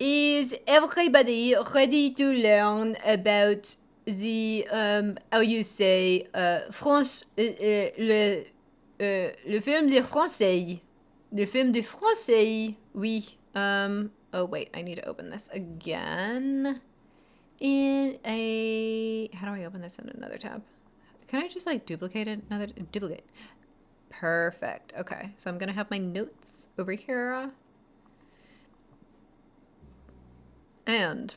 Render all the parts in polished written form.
Is everybody ready to learn about the how you say France le film des Français, le film des Français, oui. Oh wait, I need to open this again in a, how do I open this in another tab? Can I just like duplicate it? Another duplicate. Perfect. Okay, so I'm gonna have my notes over here. And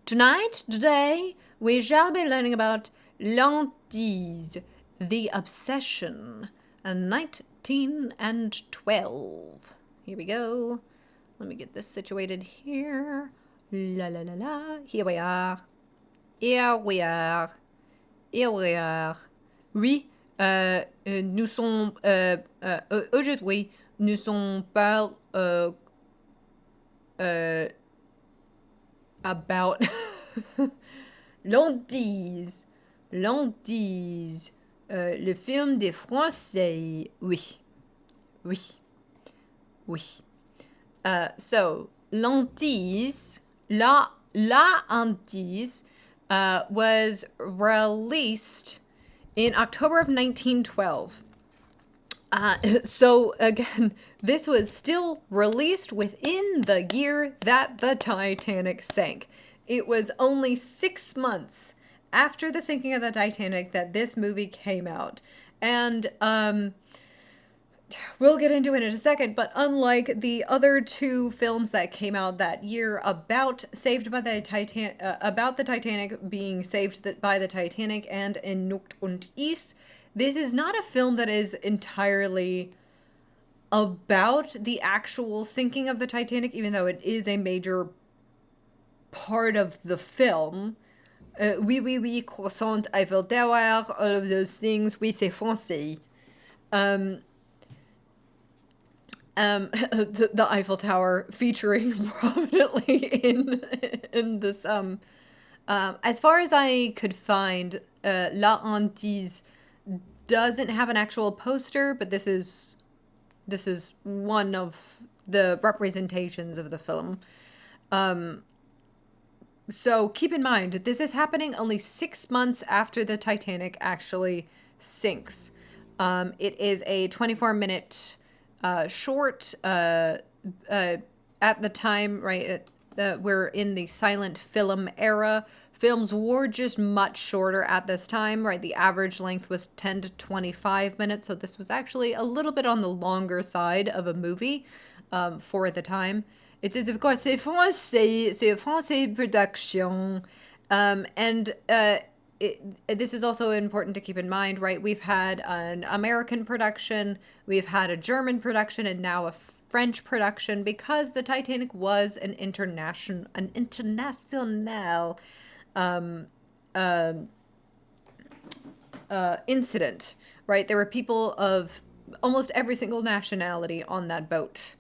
today, we shall be learning about Hantise, the obsession, 1912. Here we go. Let me get this situated here. La la la la. Here we are. Here we are. Here we are. Oui, nous sommes aujourd'hui, nous sommes pas about Hantise, le film des Français. Oui, oui, oui. So Hantise, la Hantise, was released in October of 1912. So again, this was still released within the year that the Titanic sank. It was only 6 months after the sinking of the Titanic that this movie came out. And we'll get into it in a second, but unlike the other two films that came out that year about about the Titanic being saved by the Titanic and in Nacht und Eis, this is not a film that is entirely about the actual sinking of the Titanic, even though it is a major part of the film. Oui, croissant, Eiffel Tower, all of those things. Oui, c'est français. The Eiffel Tower featuring prominently in this. As far as I could find, La Hantise doesn't have an actual poster, but this is one of the representations of the film. So keep in mind, this is happening only 6 months after the Titanic actually sinks. It is a 24-minute short. At the time, right? We're in the silent film era. Films were just much shorter at this time, right? The average length was 10 to 25 minutes, so this was actually a little bit on the longer side of a movie for the time. It is, of course, c'est français production. This is also important to keep in mind, right? We've had an American production, we've had a German production, and now a French production, because the Titanic was an international incident, right? There were people of almost every single nationality on that boat.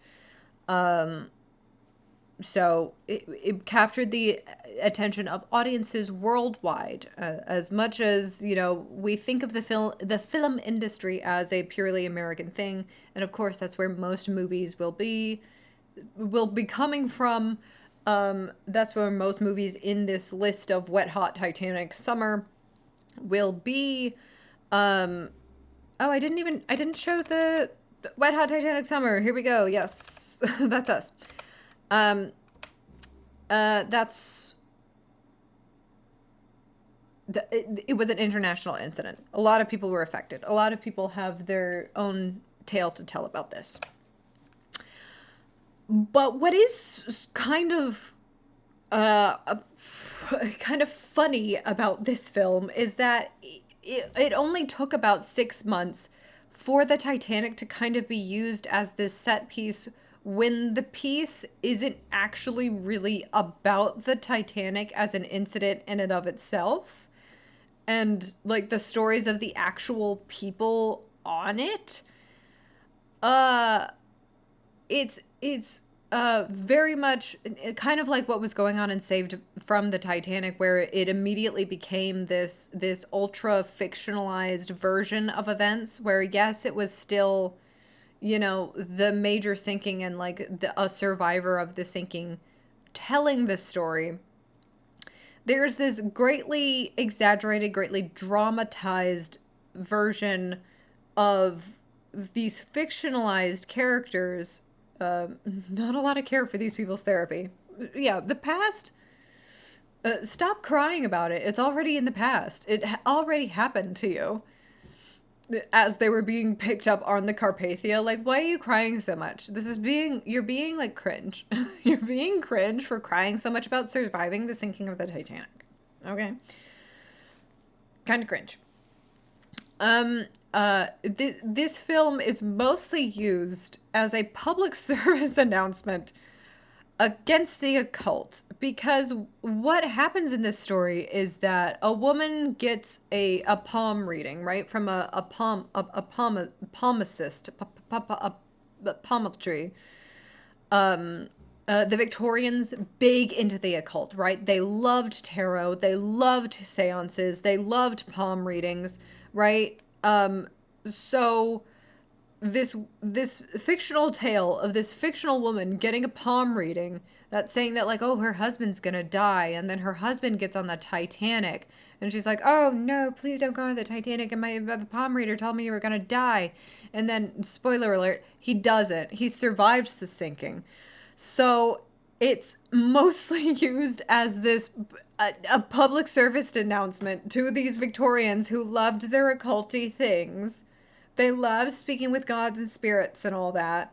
So it captured the attention of audiences worldwide. As much as, you know, we think of the film industry as a purely American thing, and of course that's where most movies will be coming from. That's where most movies in this list of Wet Hot Titanic Summer will be. Oh, I didn't show the Wet Hot Titanic Summer. Here we go. Yes, that's us. It was an international incident. A lot of people were affected. A lot of people have their own tale to tell about this. But what is kind of funny about this film is that it only took about 6 months for the Titanic to kind of be used as this set piece, when the piece isn't actually really about the Titanic as an incident in and of itself, and like the stories of the actual people on it. It's very much kind of like what was going on in Saved from the Titanic, where it immediately became this ultra fictionalized version of events, where yes, it was still, you know, the major sinking and like a survivor of the sinking telling this story, there's this greatly exaggerated, greatly dramatized version of these fictionalized characters. Not a lot of care for these people's therapy. Yeah, the past. Stop crying about it. It's already in the past. It already happened to you. As they were being picked up on the Carpathia, like, why are you crying so much? You're being like cringe. You're being cringe for crying so much about surviving the sinking of the Titanic. Okay. Kind of cringe. This film is mostly used as a public service announcement against the occult, because what happens in this story is that a woman gets a palm reading, right, from a palmist, palmistry. The Victorians, big into the occult, right? They loved tarot, they loved seances, they loved palm readings, right? So this fictional tale of this fictional woman getting a palm reading that's saying that, like, oh, her husband's gonna die, and then her husband gets on the Titanic, and she's like, oh no, please don't go on the Titanic, and the palm reader told me you were gonna die, and then, spoiler alert, he doesn't. He survives the sinking. So it's mostly used as this a public service announcement to these Victorians who loved their occulty things. They loved speaking with gods and spirits and all that.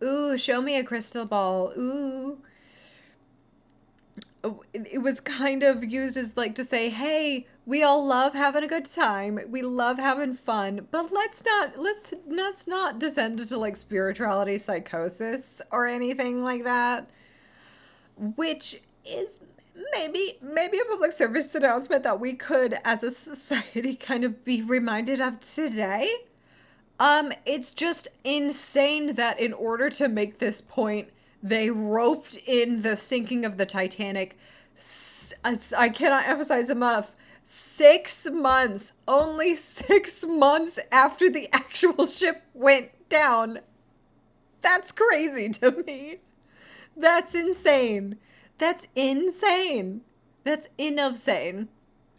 Ooh, show me a crystal ball. Ooh. It was kind of used as, like, to say, hey, we all love having a good time. We love having fun, but let's not descend into, like, spirituality psychosis or anything like that. Which is maybe a public service announcement that we could, as a society, kind of be reminded of today. It's just insane that in order to make this point, they roped in the sinking of the Titanic. I cannot emphasize enough. 6 months, only 6 months after the actual ship went down. That's crazy to me. That's insane. That's insane. That's insane.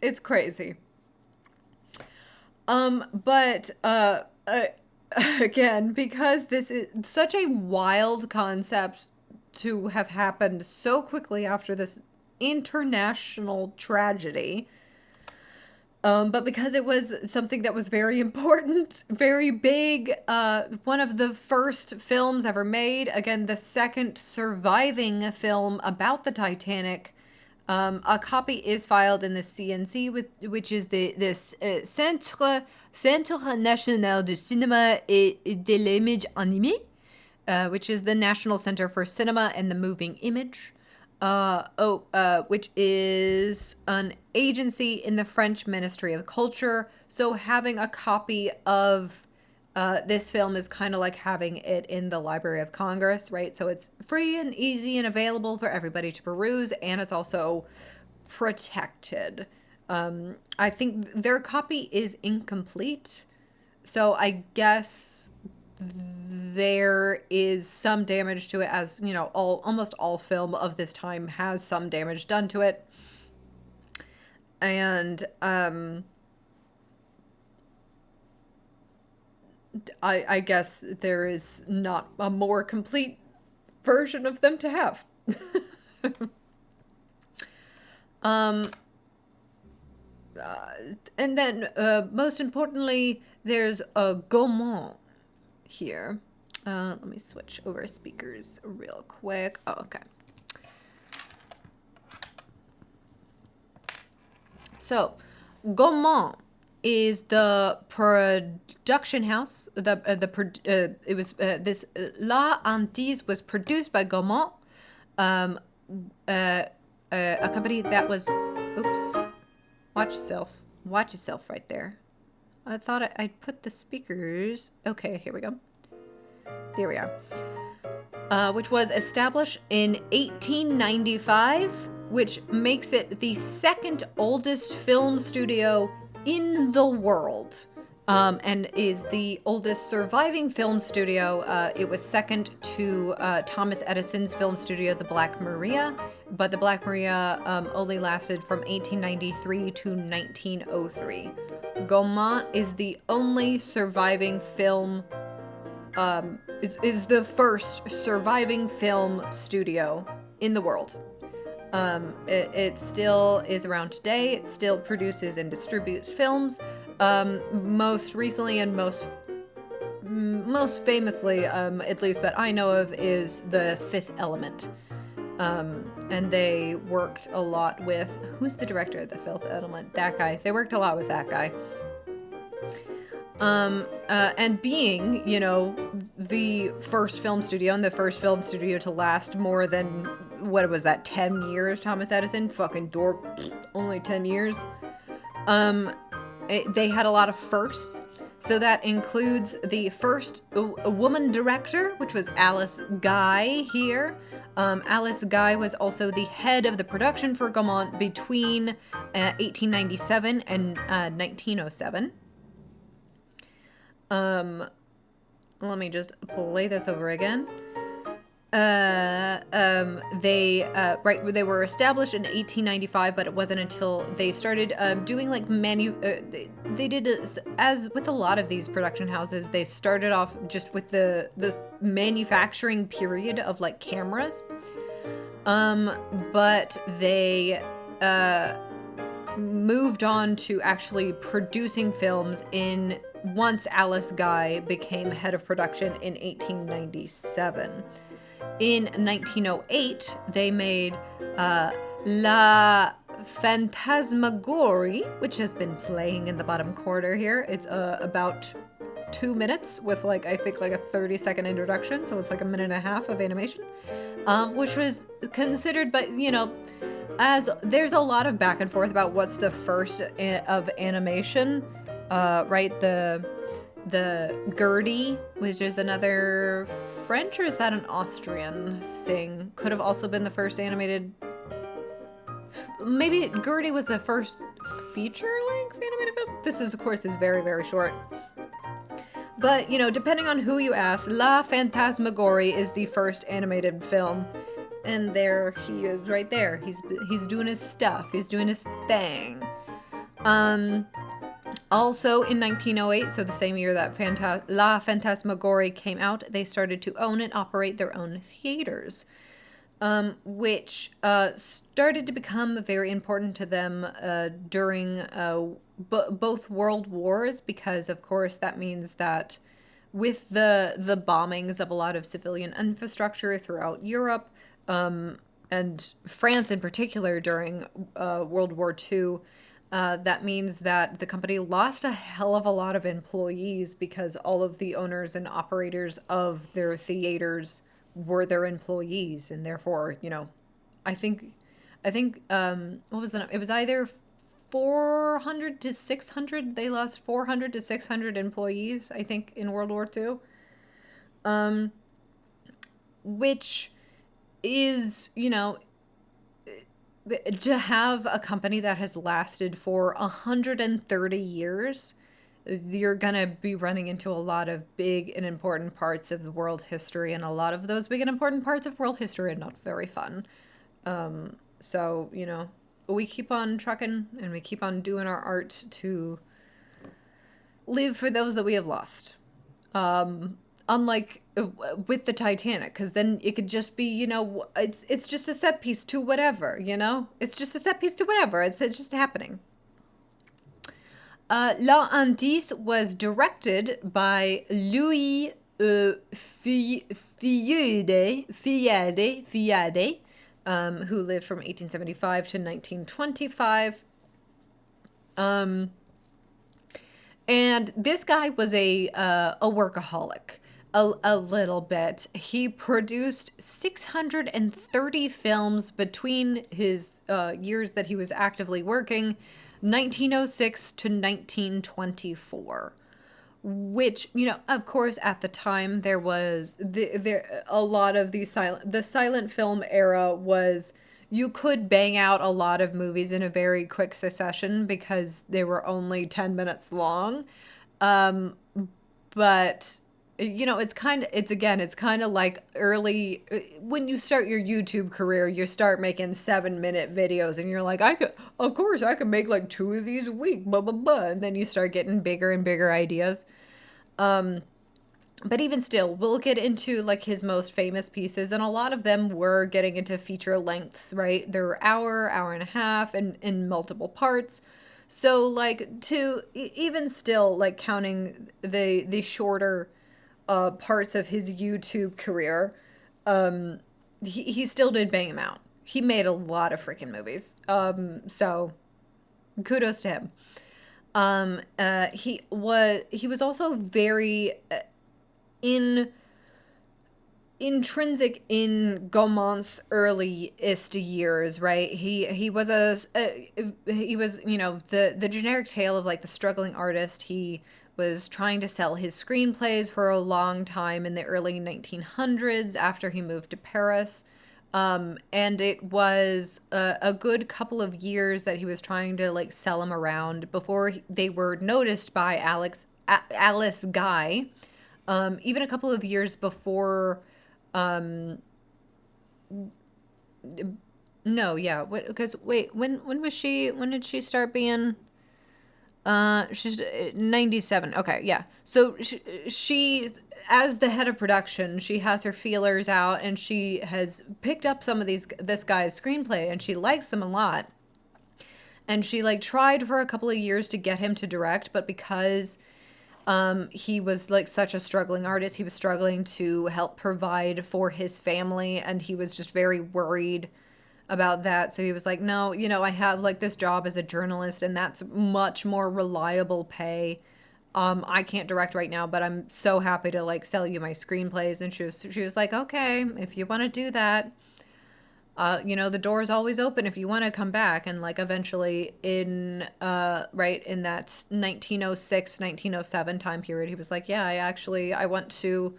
It's crazy. But again, because this is such a wild concept to have happened so quickly after this international tragedy, but because it was something that was very important, very big, one of the first films ever made, again, the second surviving film about the Titanic, a copy is filed in the CNC, which is this Centre National du Cinéma et de l'Image Animée, which is the National Center for Cinema and the Moving Image, which is an agency in the French Ministry of Culture. So having a copy of this film is kind of like having it in the Library of Congress, right? So it's free and easy and available for everybody to peruse, and it's also protected. I think their copy is incomplete, so I guess there is some damage to it, as you know, almost all film of this time has some damage done to it. And I guess there is not a more complete version of them to have. And then, most importantly, there's a Gaumont here. Let me switch over speakers real quick. Oh, okay. So, Gaumont is the production house. La Hantise was produced by Gaumont, a company that was. Oops. Watch yourself right there. I thought I'd put the speakers. Okay, here we go. There we are. Which was established in 1895, which makes it the second oldest film studio in the world. and is the oldest surviving film studio. It was second to Thomas Edison's film studio, the Black Maria, but the Black Maria only lasted from 1893 to 1903. Gaumont is the only surviving film, is the first surviving film studio in the world. It still is around today. It still produces and distributes films. Most recently and most famously, at least that I know of, is The Fifth Element. And they worked a lot with, who's the director of The Fifth Element? That guy. They worked a lot with that guy. And being, the first film studio and the first film studio to last more than, what was that, 10 years, Thomas Edison? Fucking dork. Only 10 years. They had a lot of firsts. So that includes the first woman director, which was Alice Guy here. Alice Guy was also the head of the production for Gaumont between 1897 and 1907. Let me just play this over again. They were established in 1895, but it wasn't until they started doing like they did as with a lot of these production houses. They started off just with this manufacturing period of like cameras, but they moved on to actually producing films once Alice Guy became head of production in 1897. In 1908, they made La Phantasmagorie, which has been playing in the bottom corner here. It's about 2 minutes with I think a 30-second introduction, so it's like a minute and a half of animation, which was considered, but as there's a lot of back and forth about what's the first of animation, right? The Gertie, which is another French, or is that an Austrian thing? Could have also been the first animated. Maybe Gertie was the first feature-length animated film. This is, of course, is very, very short. But, depending on who you ask, La Phantasmagorie is the first animated film. And there he is right there. He's doing his stuff. He's doing his thing. Also in 1908, so the same year that La Phantasmagorie came out, they started to own and operate their own theaters, which started to become very important to them during both world wars, because of course that means that with the bombings of a lot of civilian infrastructure throughout Europe, and France in particular during World War II, that means that the company lost a hell of a lot of employees, because all of the owners and operators of their theaters were their employees, and therefore, I think, what was the number? It was either 400 to 600. They lost 400 to 600 employees, I think, in World War II, which is, to have a company that has lasted for 130 years, you're going to be running into a lot of big and important parts of the world history, and a lot of those big and important parts of world history are not very fun. So, we keep on trucking, and we keep on doing our art to live for those that we have lost. Unlike with the Titanic, because then it could just be, it's just a set piece to whatever, It's just a set piece to whatever. It's just happening. La Hantise was directed by Louis Fillade, who lived from 1875 to 1925. And this guy was a workaholic. A little bit. He produced 630 films between his years that he was actively working, 1906 to 1924. Which, of course, at the time there was a lot of the silent film era was, you could bang out a lot of movies in a very quick succession because they were only 10 minutes long. But it's kind of like early when you start your YouTube career, you start making 7-minute videos and you're like, of course I could make like 2 of these a week, blah blah blah, and then you start getting bigger and bigger ideas. But even still, we'll get into like his most famous pieces, and a lot of them were getting into feature lengths, right? They're hour and a half, and in multiple parts. So like to even still, like counting the shorter parts of his YouTube career, he still did bang him out. He made a lot of freaking movies. So kudos to him. He was also very in intrinsic in Gaumant's earliest years, right? He was he was, the generic tale of like the struggling artist. He was trying to sell his screenplays for a long time in the early 1900s after he moved to Paris. And it was a good couple of years that he was trying to like sell them around before they were noticed by Alice Guy. Even a couple of years before, um, no, yeah, because wait, when did she start being, she's 97. Okay, yeah. So she, as the head of production, she has her feelers out and she has picked up some of this guy's screenplay and she likes them a lot. And she like tried for a couple of years to get him to direct, but because he was like such a struggling artist, he was struggling to help provide for his family, and he was just very worried about that. So he was like, no, I have like this job as a journalist and that's much more reliable pay. I can't direct right now, but I'm so happy to like sell you my screenplays. And she was like, okay, if you want to do that, the door is always open if you want to come back. And like eventually right in that 1906, 1907 time period, he was like, yeah, I want to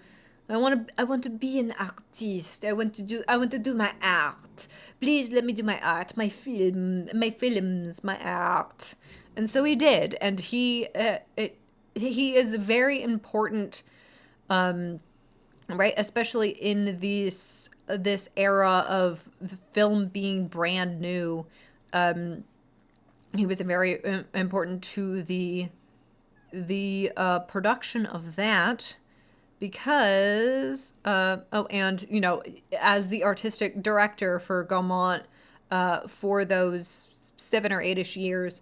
be an artist. I want to do my art. Please let me do my art, my films, my art. And so he did. And he is very important, right? Especially in this era of film being brand new. He was very important to the production of that, because and as the artistic director for Gaumont for those 7 or 8ish years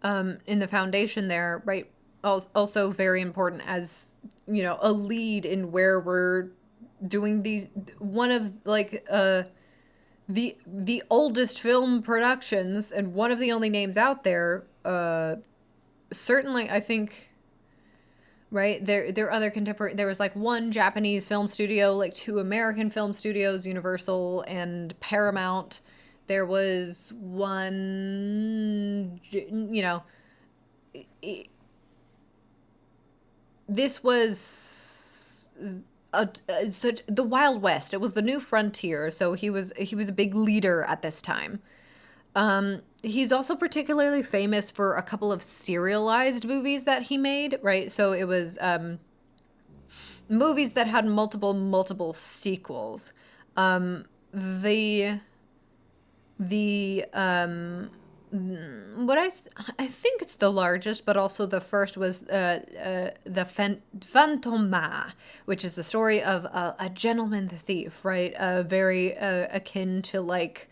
in the foundation there, right? Also very important as a lead in where we're doing these, one of like the oldest film productions and one of the only names out there, certainly I think, right? There are other contemporary, there was like one Japanese film studio, like 2 American film studios, Universal and Paramount. There was one, this was such the Wild West. It was the new frontier. So he was a big leader at this time. He's also particularly famous for a couple of serialized movies that he made, right? So it was movies that had multiple sequels. The what I think it's the largest, but also the first was the Fantômas, which is the story of a gentleman thief, right? Very akin to like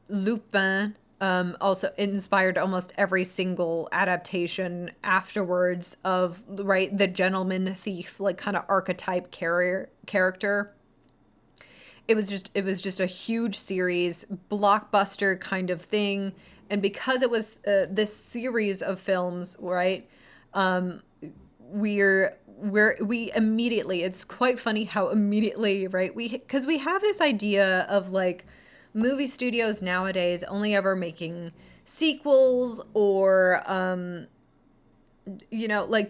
Lupin. Also inspired almost every single adaptation afterwards of, right, the gentleman thief, like kind of archetype character. It was just a huge series, blockbuster kind of thing. And because it was this series of films, right, we immediately, it's quite funny how immediately, right, because we have this idea of like movie studios nowadays only ever making sequels or like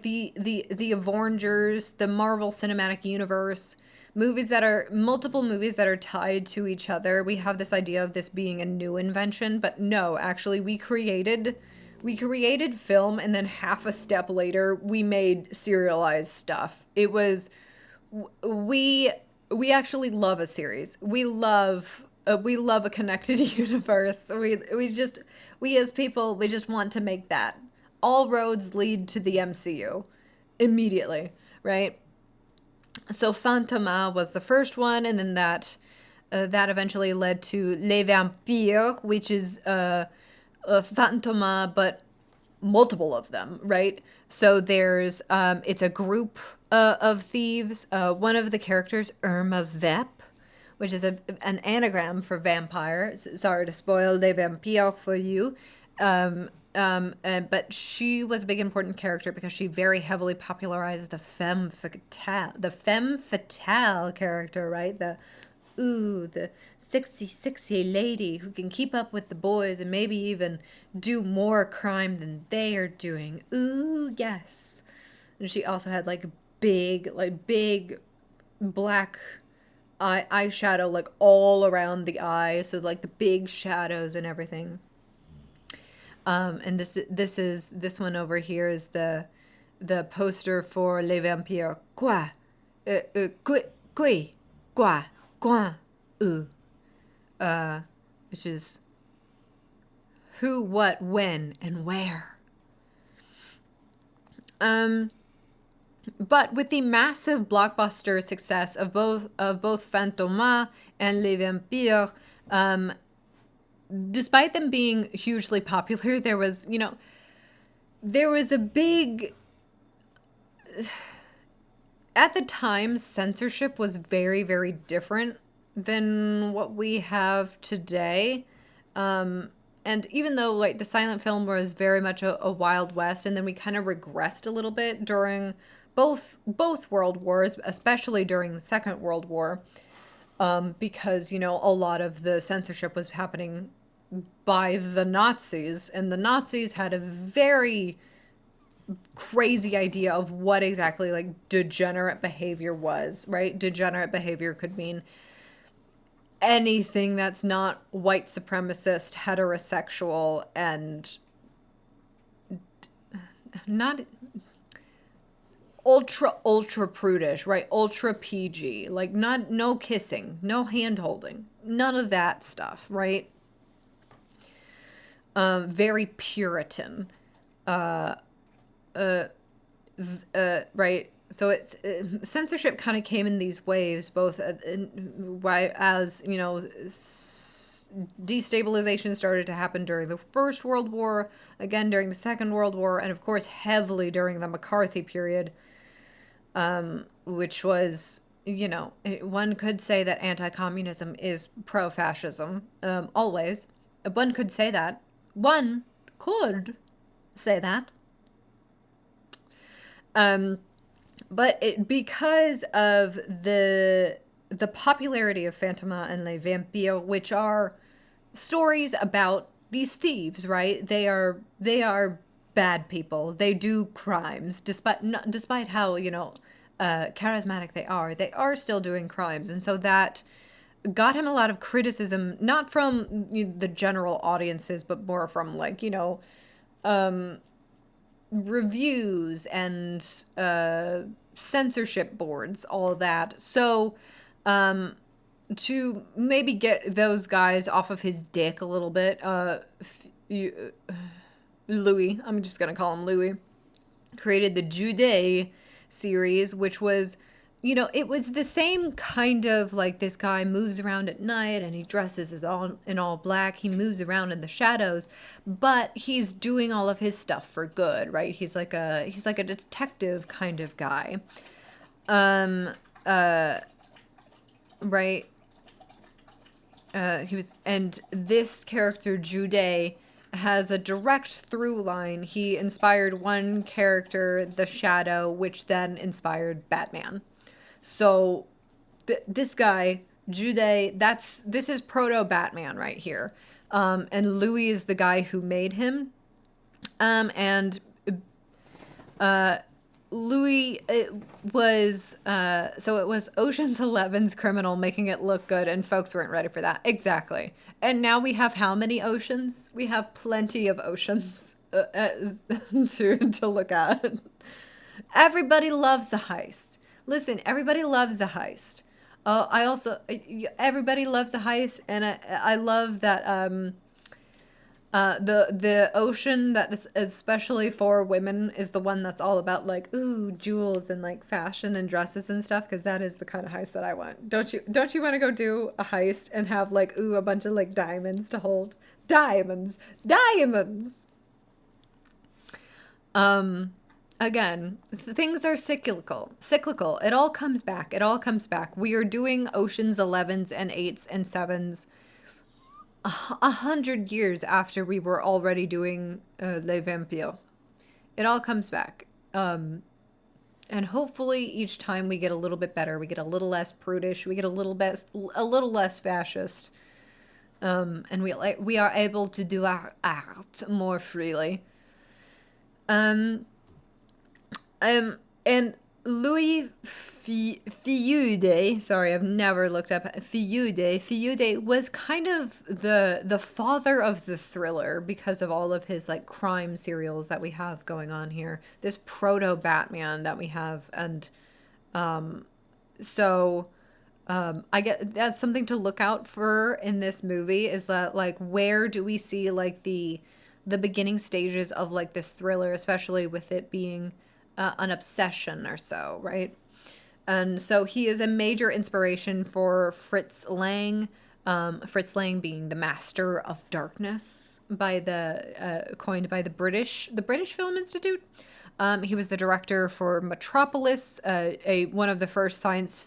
the Avengers, the Marvel Cinematic Universe, multiple movies that are tied to each other. We have this idea of this being a new invention, but no, actually we created we created film, and then half a step later we made serialized stuff. It was we we actually love a series. We love a connected universe. We as people, we just want to make that. All roads lead to the MCU immediately, right? So Fantômas was the first one, and then that eventually led to Les Vampires, which is a Fantômas, but multiple of them, right? So there's it's a group of thieves. One of the characters, Irma Vep, which is an anagram for vampire. Sorry to spoil Les Vampires for you. But she was a big important character because she very heavily popularized the femme fatale character, right? The sexy lady who can keep up with the boys and maybe even do more crime than they are doing. Ooh, yes. And she also had big black eyeshadow all around the eye, so the big shadows and everything. And this one over here is the poster for Les Vampires. Quoi? Quoi? Quoi? Quoi? Which is who, what, when, and where. But with the massive blockbuster success of both Fantômas and Les Vampires, despite them being hugely popular, there was a big... At the time, censorship was very, very different than what we have today. And even though the silent film was very much a Wild West, and then we kind of regressed a little bit during both world wars, especially during the Second World War, because a lot of the censorship was happening by the Nazis, and the Nazis had a very crazy idea of what exactly degenerate behavior was, right? Degenerate behavior could mean anything that's not white supremacist, heterosexual, and not ultra prudish, right? Ultra PG, no kissing, no hand holding, none of that stuff, right? Very Puritan, right? So it's censorship kind of came in these waves, both as destabilization started to happen during the First World War, again during the Second World War, and of course heavily during the McCarthy period, which was, one could say that anti-communism is pro-fascism, always. One could say that. One could say that. But because of the popularity of Fantômas and Les Vampires, which are stories about these thieves, right? They are bad people. They do crimes, despite how charismatic they are still doing crimes, and so that got him a lot of criticism, not from the general audiences, but more from reviews and censorship boards, all that. So to maybe get those guys off of his dick a little bit, Louis, I'm just gonna call him Louis, created the Jude series, which was, it was the same kind of this guy moves around at night and he dresses in all black. He moves around in the shadows, but he's doing all of his stuff for good, right? He's like a detective kind of guy. Right. And this character, Jude, has a direct through line. He inspired one character, the Shadow, which then inspired Batman. So this guy, Jude, this is proto-Batman right here. And Louis is the guy who made him. Louis was, so it was Ocean's 11's criminal making it look good, and folks weren't ready for that. Exactly. And now we have how many oceans? We have plenty of oceans. to look at. Everybody loves a heist. Listen, everybody loves a heist. I also everybody loves a heist, and I love that the ocean that is especially for women is the one that's all about like ooh jewels and like fashion and dresses and stuff, because that is the kind of heist that I want. Don't you want to go do a heist and have like ooh a bunch of like diamonds to hold? Diamonds. Again, things are cyclical. It all comes back. We are doing Ocean's 11s and 8s and 7s 100 years after we were already doing Les Vampires. It all comes back. And hopefully each time we get a little bit better. We get a little less prudish. We get a little less fascist. And we are able to do our art more freely. And Louis Feude, sorry, I've never looked up Feude. Feude was kind of the father of the thriller because of all of his like crime serials that we have going on here. This proto Batman that we have, and so I get that's something to look out for in this movie, is that like where do we see like the beginning stages of like this thriller, especially with it being an obsession or so, right? And so he is a major inspiration for Fritz Lang. Fritz Lang being the master of darkness by the coined by the British Film Institute. He was the director for Metropolis, one of the first science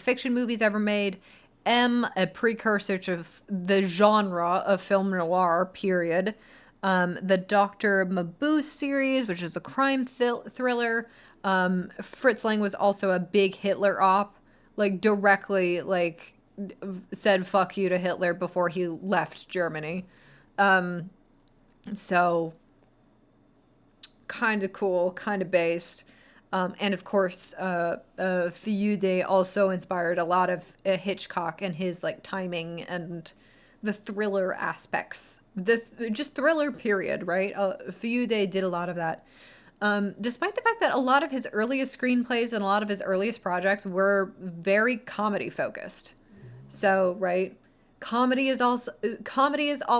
fiction movies ever made. A precursor to the genre of film noir, period. The Dr. Mabuse series, which is a crime thriller. Fritz Lang was also a big Hitler op, like directly like said fuck you to Hitler before he left Germany. So kind of cool, kind of based. And of course, Feude also inspired a lot of Hitchcock and his like timing and the thriller aspects. Just thriller, period, right? Feude did a lot of that. Despite the fact that a lot of his earliest screenplays and a lot of his earliest projects were very comedy focused. So, right, comedy is all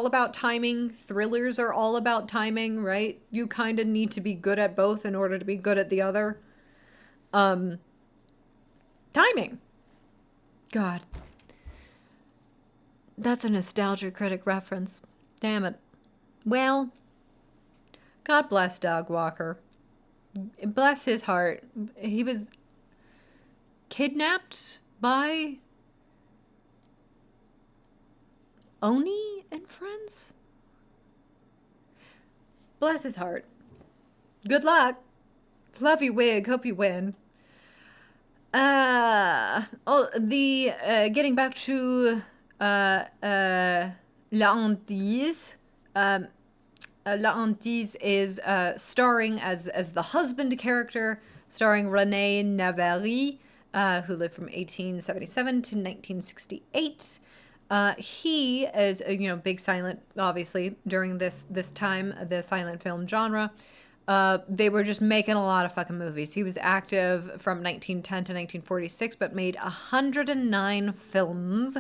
about timing. Thrillers are all about timing, right? You kind of need to be good at both in order to be good at the other. Timing. God. That's a Nostalgia Critic reference. Damn it. Well, God bless Doug Walker. Bless his heart. He was kidnapped by Oni and friends? Bless his heart. Good luck. Love you, Wig. Hope you win. Getting back to La Hantise. La Hantise is starring as the husband character, starring René Navarri, who lived from 1877 to 1968. He is, big silent, obviously, during this time, the silent film genre. They were just making a lot of fucking movies. He was active from 1910 to 1946, but made 109 films.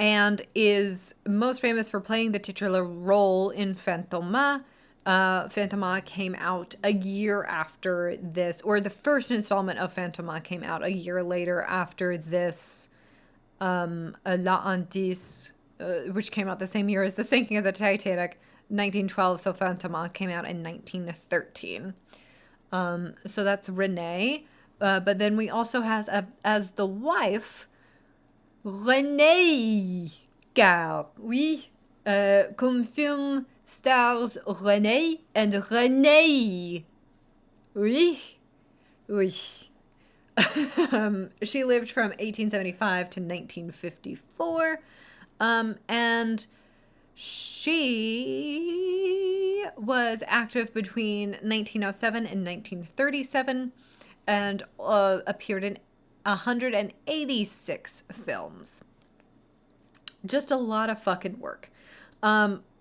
And is most famous for playing the titular role in Fantômas. Fantômas came out a year after this, or the first installment of Fantômas came out a year later after this, La Hantise, which came out the same year as the sinking of the Titanic, 1912. So Fantômas came out in 1913. So that's Renee. But then we also has as the wife, Renée, car oui, comme film stars Renée and Renée. Oui, oui. She lived from 1875 to 1954, and she was active between 1907 and 1937, and appeared in 186 films. Just a lot of fucking work.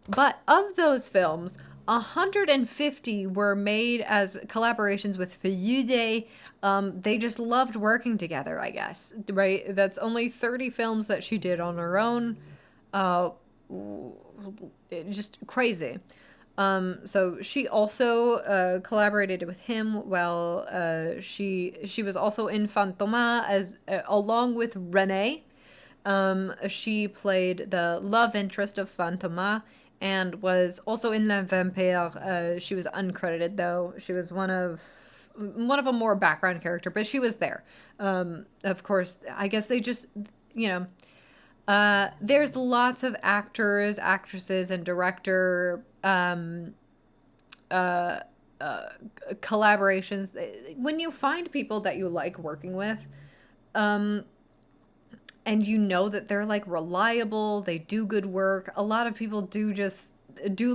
But of those films, 150 were made as collaborations with Feuille. They just loved working together, I guess, right? That's only 30 films that she did on her own. Uh, just crazy. So she also collaborated with him while she was also in Fantômas as along with Renee. She played the love interest of Fantômas and was also in La Vampire. She was uncredited though. She was one of a more background character, but she was there. Of course, I guess they just, you know, there's lots of actors, actresses, and director collaborations. When you find people that you like working with, and you know that they're like reliable, they do good work. A lot of people do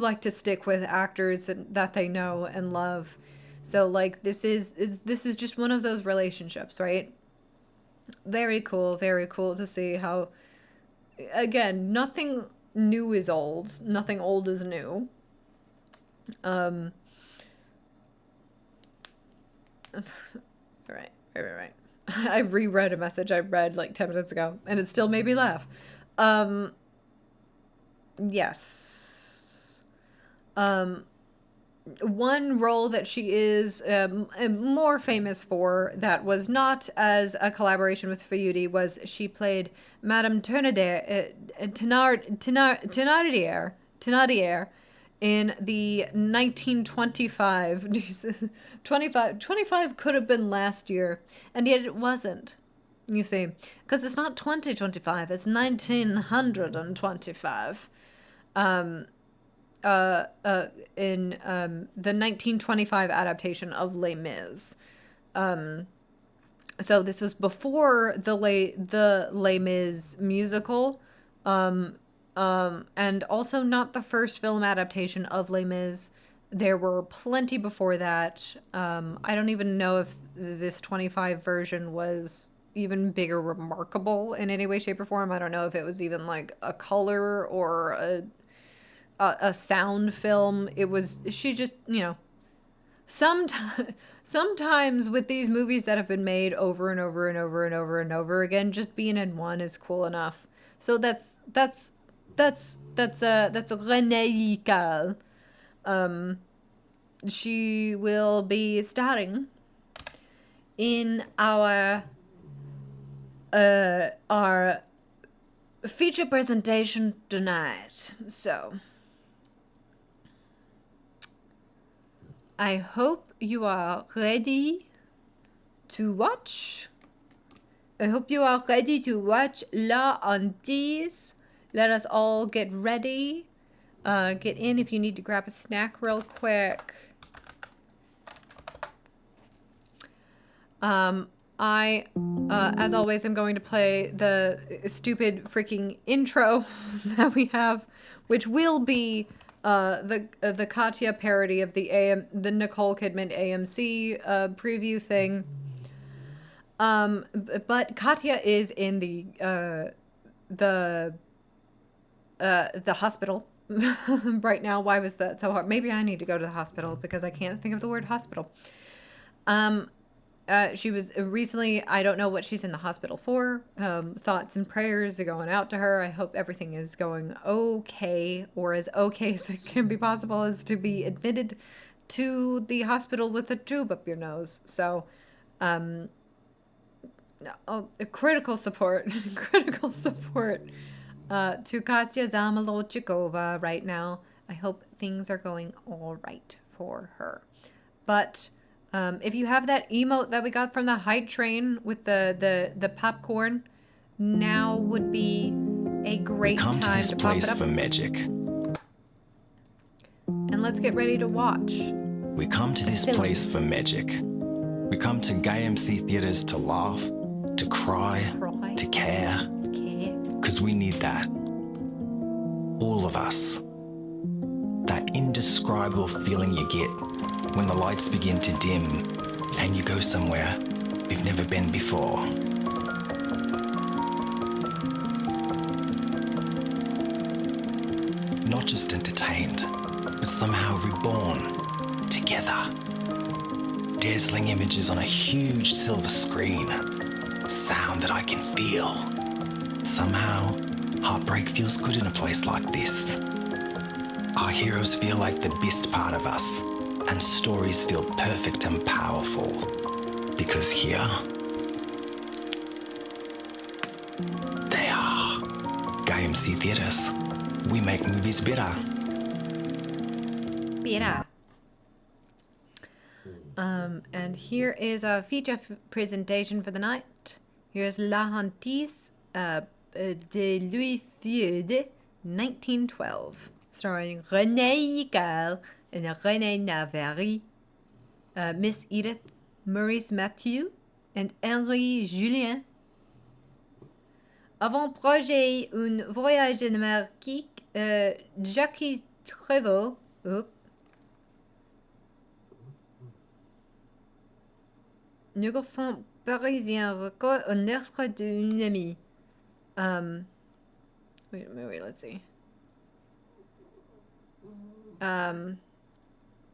like to stick with actors that they know and love. So like this is just one of those relationships, right? Very cool to see how, again, nothing new is old, nothing old is new. Right. I reread a message I read like 10 minutes ago, and it still made me laugh. Yes. One role that she is more famous for that was not as a collaboration with Feuille was she played Madame Thénardier in the 1925 25 could have been last year, and yet it wasn't, you see, because it's not 2025, it's 1925. In the 1925 adaptation of Les Mis. So this was before the Les Mis musical, and also not the first film adaptation of Les Mis. There were plenty before that. I don't even know if this 25 version was even bigger remarkable in any way, shape, or form. I don't know if it was even like a color or a sound film. It was, she just, you know, sometimes with these movies that have been made over and over and over and over and over again, just being in one is cool enough. So that's Renee Cal. She will be starring in our feature presentation tonight. So I hope you are ready to watch. I hope you are ready to watch La Hantise. Let us all get ready. Get in if you need to grab a snack real quick. As always, I'm going to play the stupid freaking intro that we have, which will be the Katya parody of the Nicole Kidman AMC preview thing. But Katya is in the hospital right now. Why was that so hard? Maybe I need to go to the hospital because I can't think of the word hospital. She was recently, I don't know what she's in the hospital for. Thoughts and prayers are going out to her. I hope everything is going okay, or as okay as it can be possible, as to be admitted to the hospital with a tube up your nose. So, critical support to Katya Zamolodchikova right now. I hope things are going all right for her. But if you have that emote that we got from the hype train with the popcorn, now would be a great time to this place for magic. And let's get ready to watch. We come to this place for magic. We come to gay MC theaters to laugh, to cry, to care. Because we need that. All of us. That indescribable feeling you get when the lights begin to dim and you go somewhere you've never been before. not just entertained, but somehow reborn together. Dazzling images on a huge silver screen, sound that I can feel. Somehow, heartbreak feels good in a place like this. Our heroes feel like the best part of us, and stories feel perfect and powerful. Because here, they are. GAMC Theatres. We make movies better. Better. And here is a feature presentation for the night. Here's La Hantise de Louis Vieude, 1912, starring René Hickel and René Navarre, Miss Edith, Maurice Mathieu, and Henri Julien. Avant-projet, un voyage en Amérique, Jacques Treveau. Négociant parisien record un extrait d'une amie. Wait, let's see.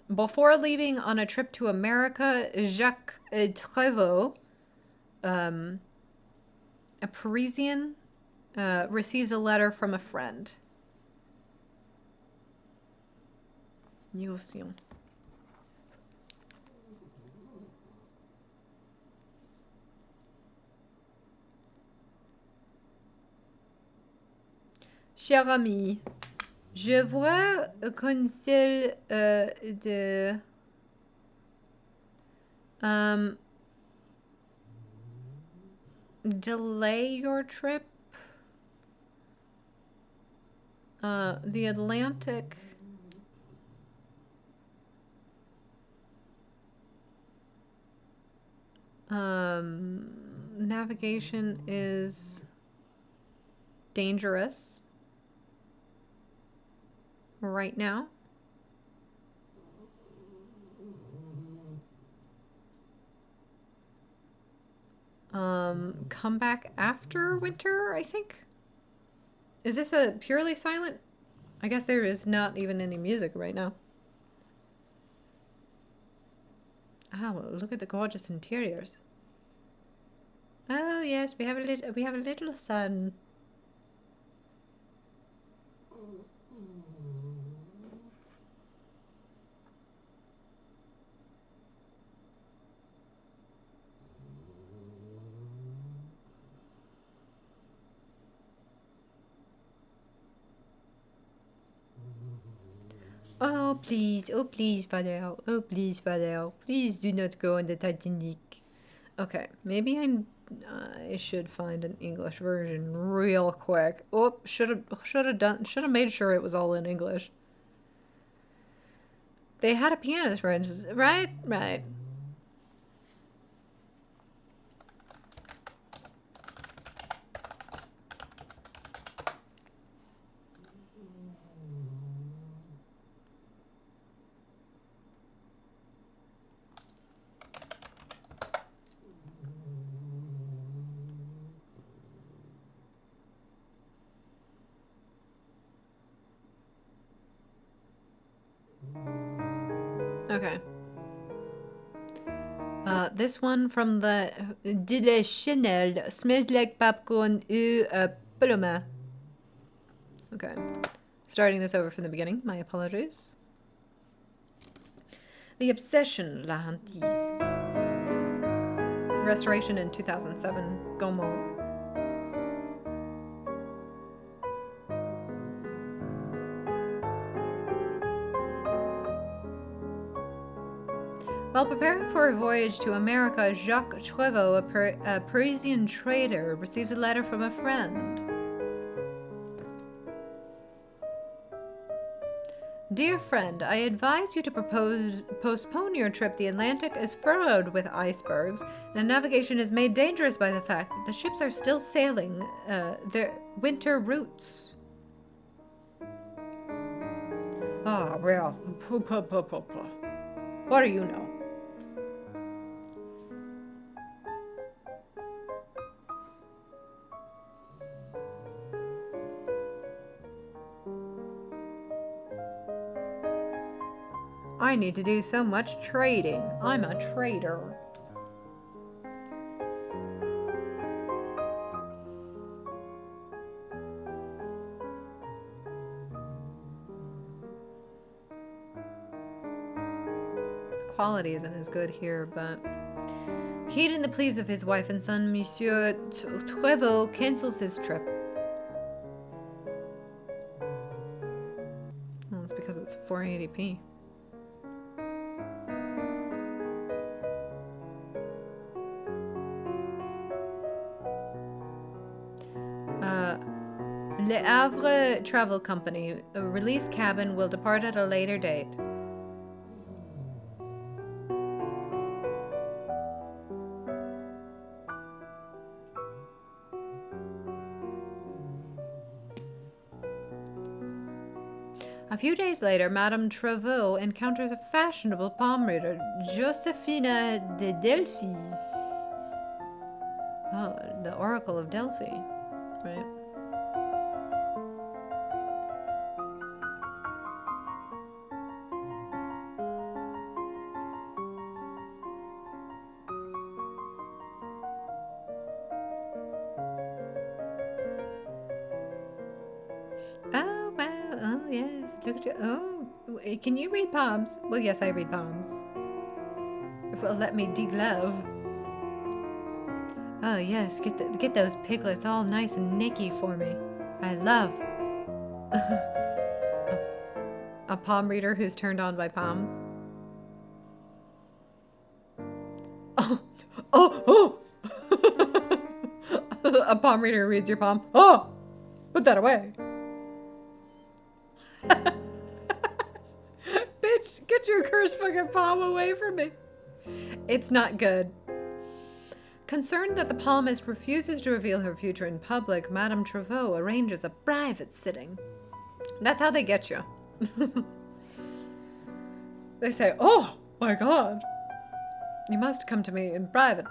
Before leaving on a trip to America, Jacques Treveau, a Parisian, receives a letter from a friend. Négociant. Cher ami, je voudrais conseil de delay your trip. The Atlantic navigation is dangerous right now. Come back after winter, I think. Is this a purely silent? I guess there is not even any music right now. Oh, look at the gorgeous interiors. Oh yes, we have a little sun. Oh please, Valère. Oh please, Valère. Please do not go on the Titanic. Okay, maybe I should find an English version real quick. Oh, should have made sure it was all in English. They had a pianist, for instance, right? Right. Okay. This one from the De La Chanel smells like popcorn Paloma. Okay. Starting this over from the beginning. My apologies. The Obsession, La Hantise. Restoration in 2007. Gaumont. While preparing for a voyage to America, Jacques Treveau, a Parisian trader, receives a letter from a friend. Dear friend, I advise you to postpone your trip. The Atlantic is furrowed with icebergs, and navigation is made dangerous by the fact that the ships are still sailing their winter routes. Ah, well, what do you know? I need to do so much trading. I'm a trader. Quality isn't as good here, but heeding the pleas of his wife and son, Monsieur Treveau cancels his trip. Well, it's because it's 480p. Le Havre Travel Company, a release cabin, will depart at a later date. A few days later, Madame Treveau encounters a fashionable palm reader, Josephina de Delphis. Oh, the Oracle of Delphi, right? Oh, wow. Oh, yes. Look at you. Oh, can you read palms? Well, yes, I read palms. If it'll let me deglove. Oh, yes. Get those piglets all nice and nicky for me. I love a palm reader who's turned on by palms. Oh, oh, oh! A palm reader who reads your palm. Oh, put that away. Bitch, get your cursed fucking palm away from me. It's not good. Concerned that the palmist refuses to reveal her future in public, Madame Treveau arranges a private sitting. That's how they get you. They say, oh my God, you must come to me in private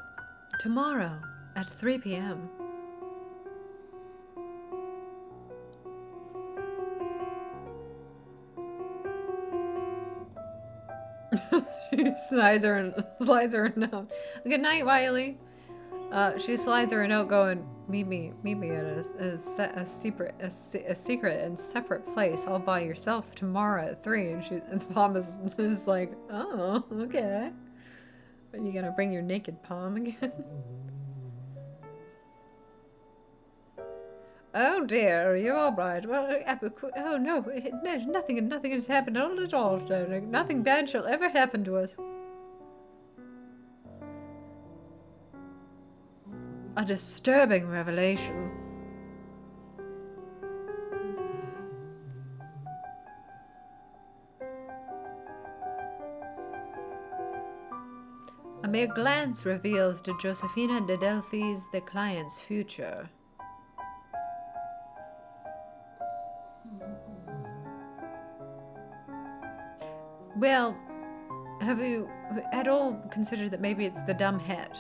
tomorrow at 3 p.m. She slides her a note. Good night, Wiley. She slides her a note going, meet me at a secret and separate place all by yourself tomorrow at 3. And the palm is like, oh, okay. Are you gonna bring your naked palm again? Oh dear, are you all right? Well, oh no, nothing has happened at all. Nothing bad shall ever happen to us. A disturbing revelation. A mere glance reveals to Josephina de Delphis the client's future. Well, have you at all considered that maybe it's the dumb head?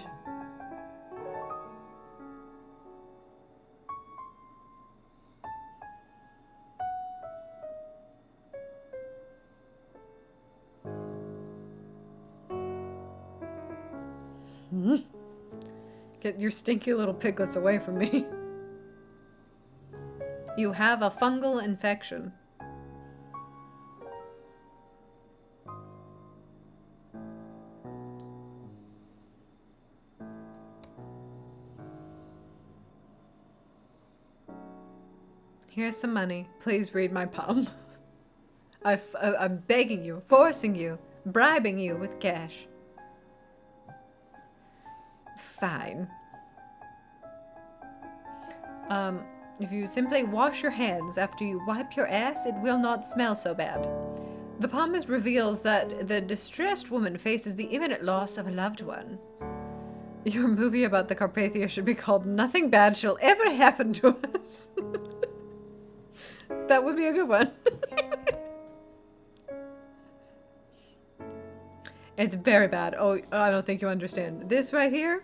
Get your stinky little piglets away from me. You have a fungal infection. Here's some money. Please read my palm. I'm begging you, forcing you, bribing you with cash. Fine. If you simply wash your hands after you wipe your ass, it will not smell so bad. The palmist reveals that the distressed woman faces the imminent loss of a loved one. Your movie about the Carpathia should be called Nothing Bad Shall Ever Happen to Us. That would be a good one. It's very bad. Oh, I don't think you understand. This right here,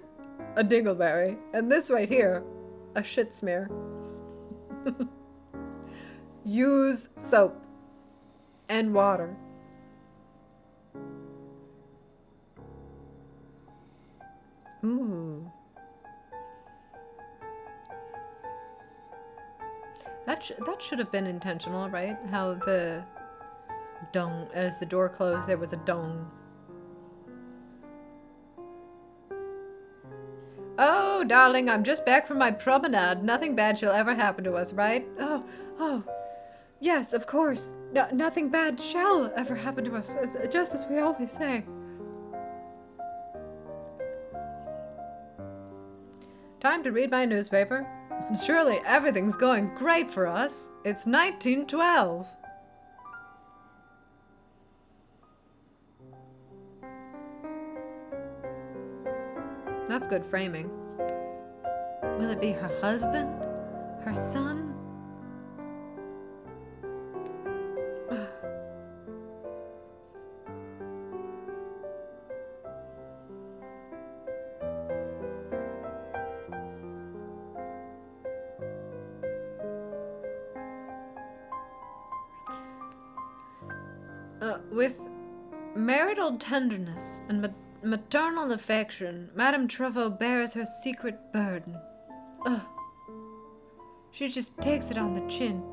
a dingleberry. And this right here, a shit smear. Use soap and water. Ooh. That should have been intentional, right? How the dong, as the door closed, there was a dong. Oh, darling, I'm just back from my promenade. Nothing bad shall ever happen to us, right? Oh, yes, of course. Nothing bad shall ever happen to us, just as we always say. Time to read my newspaper. Surely everything's going great for us. It's 1912. That's good framing. Will it be her husband? Her son? With marital tenderness and maternal affection, Madame Treveau bears her secret burden. She just takes it on the chin.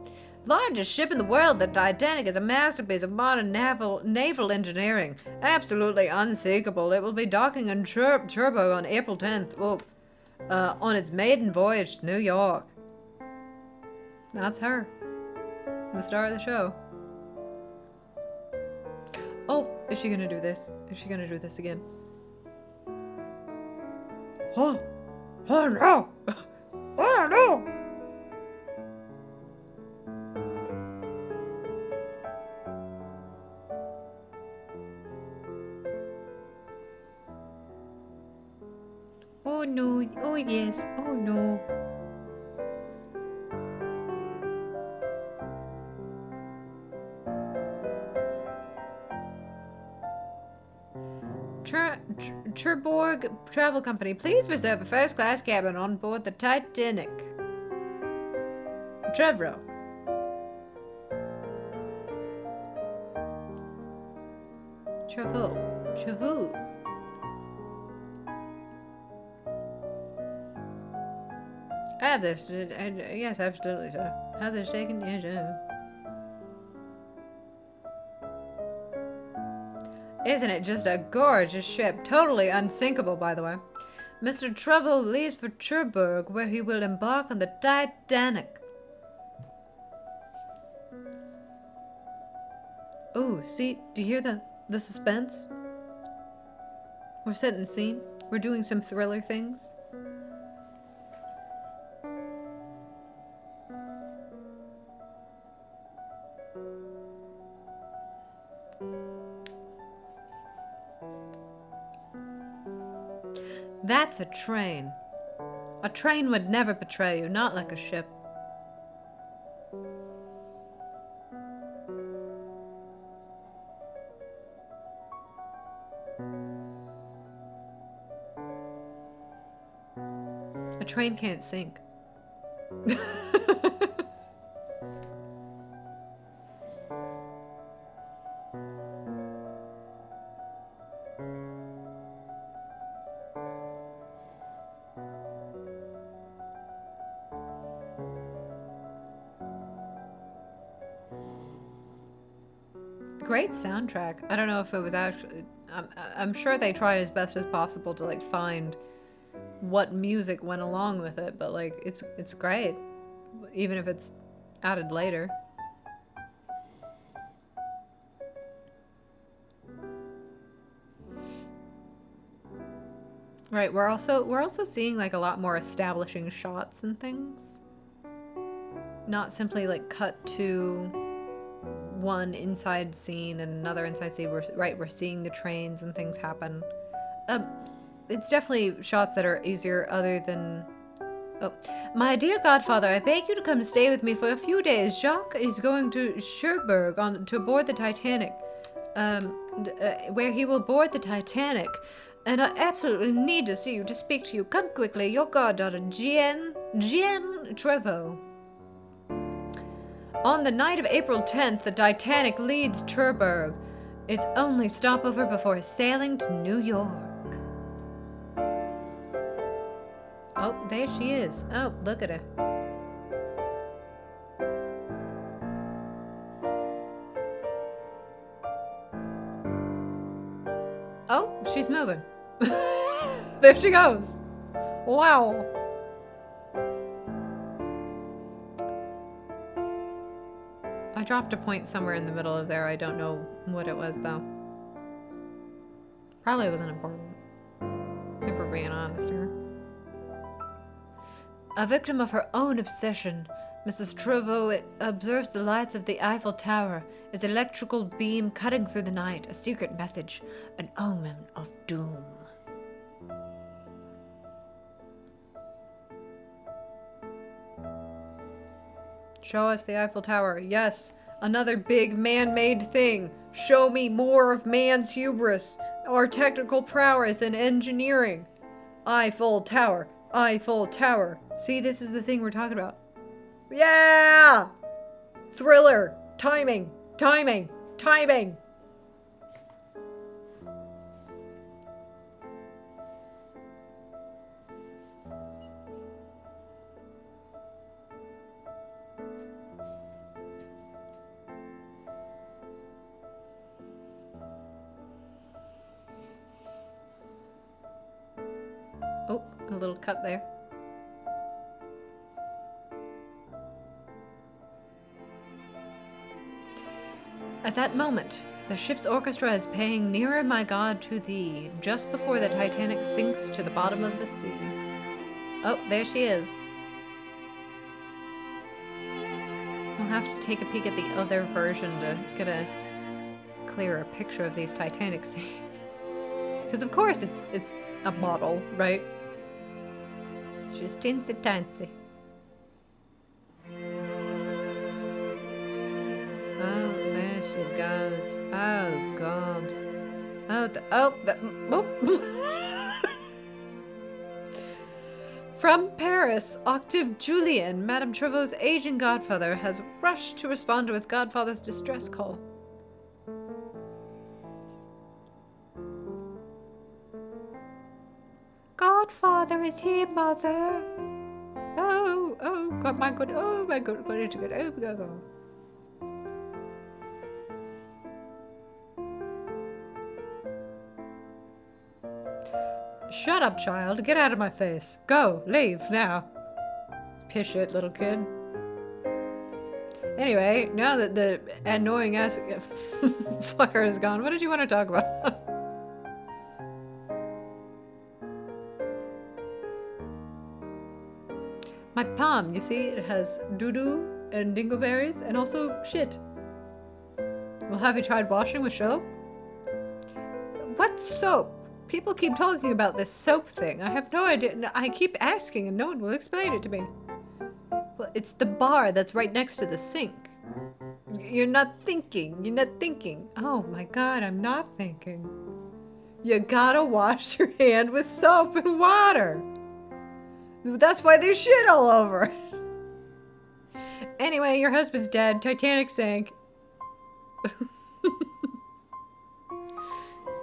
Largest ship in the world, the Titanic, is a masterpiece of modern naval engineering. Absolutely unsinkable. It will be docking in Cherbourg on April 10th. On its maiden voyage to New York. That's her. The star of the show. Oh, is she gonna do this? Is she gonna do this again? Oh no! Oh no! Oh no! Oh yes! Oh no! Cherbourg Travel Company, please reserve a first-class cabin on board the Titanic. Trevorrow. Chevaux. I have this. Yes, absolutely, sir. Have this taken? Yes, sir. Isn't it just a gorgeous ship? Totally unsinkable, by the way. Mr. Treveau leaves for Cherbourg, where he will embark on the Titanic. Oh, see? Do you hear the suspense? We're setting the scene. We're doing some thriller things. That's a train. A train would never betray you, not like a ship. A train can't sink. Great soundtrack. I don't know if it was actually... I'm sure they try as best as possible to like find what music went along with it, but like it's great, even if it's added later. Right, we're also seeing like a lot more establishing shots and things. Not simply like cut to one inside scene and another inside scene. We're seeing the trains and things happen. It's definitely shots that are easier other than... Oh, my dear godfather, I beg you to come stay with me for a few days. Jacques is going to Cherbourg to board the Titanic, where he will board the Titanic, and I absolutely need to see you, to speak to you. Come quickly, your goddaughter, Jeanne Treveau. On the night of April 10th, the Titanic leaves Cherbourg, its only stopover before sailing to New York. Oh, there she is. Oh, look at her. Oh, she's moving. There she goes. Wow. I dropped a point somewhere in the middle of there. I don't know what it was, though. Probably wasn't important. If we're being honest here. A victim of her own obsession, Mrs. Trovo observes the lights of the Eiffel Tower, its electrical beam cutting through the night, a secret message, an omen of doom. Show us the Eiffel Tower. Yes, another big man-made thing. Show me more of man's hubris, our technical prowess and engineering. Eiffel Tower. Eiffel Tower. See, this is the thing we're talking about. Yeah! Thriller. Timing. Timing. Timing. Oh, a little cut there. At that moment, the ship's orchestra is paying Nearer My God to Thee, just before the Titanic sinks to the bottom of the sea. Oh, there she is. We'll have to take a peek at the other version to get a clearer picture of these Titanic scenes. Because of course it's a model, right? Just teensy-tiny. Oh, there she goes. Oh, God. From Paris, Octave Julien, Madame Trevor's aging godfather, has rushed to respond to his godfather's distress call. Godfather is here, mother. Oh, God, my God, oh, my God, oh, my God. Shut up, child. Get out of my face. Go, leave, now. Piss it, little kid. Anyway, now that the annoying ass fucker is gone, what did you want to talk about? My palm, you see, it has doo-doo and dingleberries and also shit. Well, have you tried washing with soap? What soap? People keep talking about this soap thing. I have no idea. I keep asking and no one will explain it to me. Well, it's the bar that's right next to the sink. You're not thinking. You're not thinking. Oh my God, I'm not thinking. You gotta wash your hand with soap and water. That's why there's shit all over. Anyway, your husband's dead. Titanic sank.